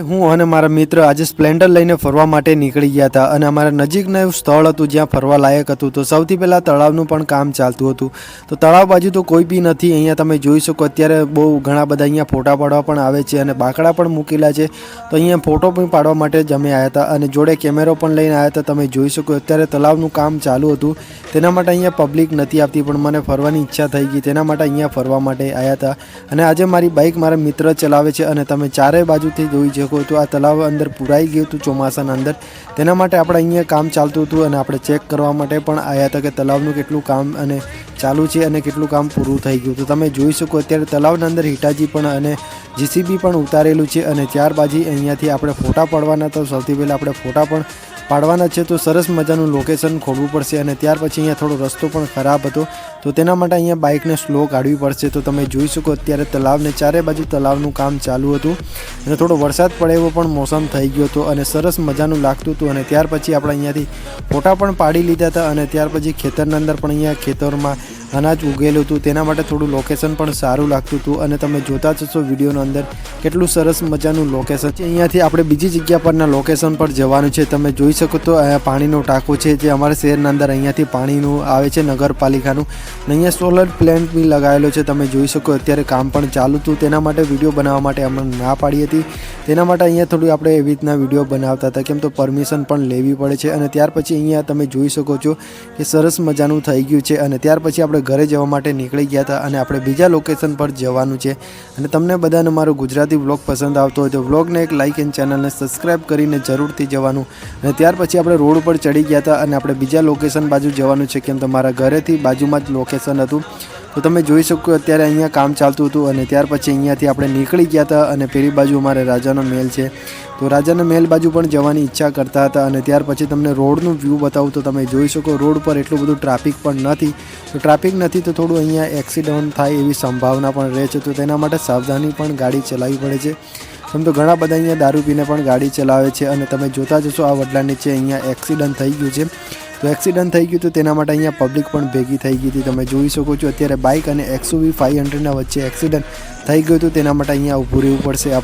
હું અને મારા મિત્ર આજે સ્પ્લેન્ડર લઈને ફરવા માટે નીકળી ગયા હતા અને અમારા નજીકના એવું સ્થળ હતું જ્યાં ફરવા લાયક હતું. તો સૌથી પહેલાં તળાવનું પણ કામ ચાલતું હતું. તો તળાવ બાજુ તો કોઈ બી નથી. અહીંયા તમે જોઈ શકો અત્યારે બહુ ઘણા બધા અહીંયા ફોટા પાડવા પણ આવે છે અને બાકડા પણ મૂકેલા છે. તો અહીંયા ફોટો પણ પાડવા માટે જ અમે આવ્યા હતા અને જોડે કેમેરો પણ લઈને આવ્યા હતા. તમે જોઈ શકો અત્યારે તળાવનું કામ ચાલુ હતું. તેના માટે અહીંયા પબ્લિક નથી આવતી, પણ મને ફરવાની ઈચ્છા થઈ ગઈ, તેના માટે અહીંયા ફરવા માટે આવ્યા હતા. અને આજે મારી બાઇક મારા મિત્ર ચલાવે છે અને તમે ચારે બાજુથી જોઈ શકો તો આ તળાવ અંદર પુરાઈ ગયું હતું ચોમાસાના અંદર. તેના માટે આપણે અહીંયા કામ ચાલતું હતું અને આપણે ચેક કરવા માટે પણ આવ્યા હતા કે તળાવનું કેટલું કામ અને ચાલુ છે અને કેટલું કામ પૂરું થઈ ગયું. તો તમે જોઈ શકો અત્યારે તળાવના અંદર હિટાજી પણ અને જીસીબી પણ ઉતારેલું છે અને ત્યારબાદ અહીંયાથી આપણે ફોટા પાડવાના. તો સૌથી પહેલાં આપણે ફોટા પણ પાડવાના છે. તો સરસ મજાનું લોકેશન ખોલવું પડશે અને ત્યાર પછી અહીંયા થોડો રસ્તો પણ ખરાબ હતો, તો તેના માટે અહીંયા બાઇકને સ્લો કાઢવી પડશે. તો તમે જોઈ શકો અત્યારે તળાવને ચારે બાજુ તળાવનું કામ ચાલુ હતું અને થોડો વરસાદ પડે એવો પણ મોસમ થઈ ગયો હતો અને સરસ મજાનું લાગતું હતું. અને ત્યાર પછી આપણે અહીંયાથી ફોટા પણ પાડી લીધા હતા અને ત્યાર પછી ખેતરના અંદર પણ અહીંયા ખેતરમાં અનાજ ઉગેલું હતું, તેના માટે થોડું લોકેશન પણ સારું લાગતું હતું. અને તમે જોતા જશો વિડીયોનો અંદર કેટલું સરસ મજાનું લોકેશન છે. અહીંયાથી આપણે બીજી જગ્યા પરના લોકેશન પર જવાનું છે. તમે જોઈ શકો તો અહીંયા પાણીનો ટાંકો છે જે અમારા શહેરના અંદર અહીંયાથી પાણીનું આવે છે નગરપાલિકાનું. અને અહીંયા સોલર પ્લેન્ટ બી લગાવેલો છે. તમે જોઈ શકો અત્યારે કામ પણ ચાલુ હતું, તેના માટે વિડીયો બનાવવા માટે અમને ના પાડી હતી. તેના માટે અહીંયા થોડું આપણે એવી રીતના વિડીયો બનાવતા હતા, કેમ તો પરમિશન પણ લેવી પડે છે. અને ત્યાર પછી અહીંયા તમે જોઈ શકો છો કે સરસ મજાનું થઈ ગયું છે. અને ત્યાર પછી આપણે ઘરે જવા માટે નીકળી ગયા હતા અને આપણે બીજા લોકેશન પર જવાનું છે. અને તમને બધાને મારો ગુજરાતી વ્લોગ પસંદ આવતો હોય તો વ્લોગને એક લાઇક અને ચેનલને સબસ્ક્રાઈબ કરીને જરૂરથી જવાનું. અને ત્યાર પછી આપણે રોડ ઉપર ચડી ગયા હતા અને આપણે બીજા લોકેશન બાજુ જવાનું છે, કેમ તો મારા ઘરેથી બાજુમાં જ લોકેશન હતું. તો તમે જોઈ શકો અત્યારે અહીંયા કામ ચાલતું હતું અને ત્યાર પછી અહીંયાથી આપણે નીકળી ગયા હતા અને પેલી બાજુ અમારે રાજાનો મહેલ છે. તો રાજાના મહેલ બાજુ પણ જવાની ઈચ્છા કરતા હતા. અને ત્યાર પછી તમને રોડનું વ્યૂ બતાવું તો તમે જોઈ શકો રોડ પર એટલું બધું ટ્રાફિક પણ નથી. તો ટ્રાફિક નથી તો થોડું અહીંયા એક્સિડન્ટ થાય એવી સંભાવના પણ રહે છે. તો તેના માટે સાવધાની પણ ગાડી ચલાવવી પડે છે. કેમ તો ઘણા બધા અહીંયા દારૂ પીને પણ ગાડી ચલાવે છે. અને તમે જોતા જશો આ વડલા નીચે અહીંયા એક્સિડન્ટ થઈ ગયું છે. તો એક્સિડન્ટ થઈ ગયું તો તેના માટે અહીંયા પબ્લિક પણ ભેગી થઈ ગઈ હતી. તમે જોઈ શકો છો અત્યારે બાઇક અને XUV 500ના વચ્ચે એક્સિડન્ટ થઈ ગયું હતું, તેના માટે અહીંયા ઊભું રહેવું પડશે.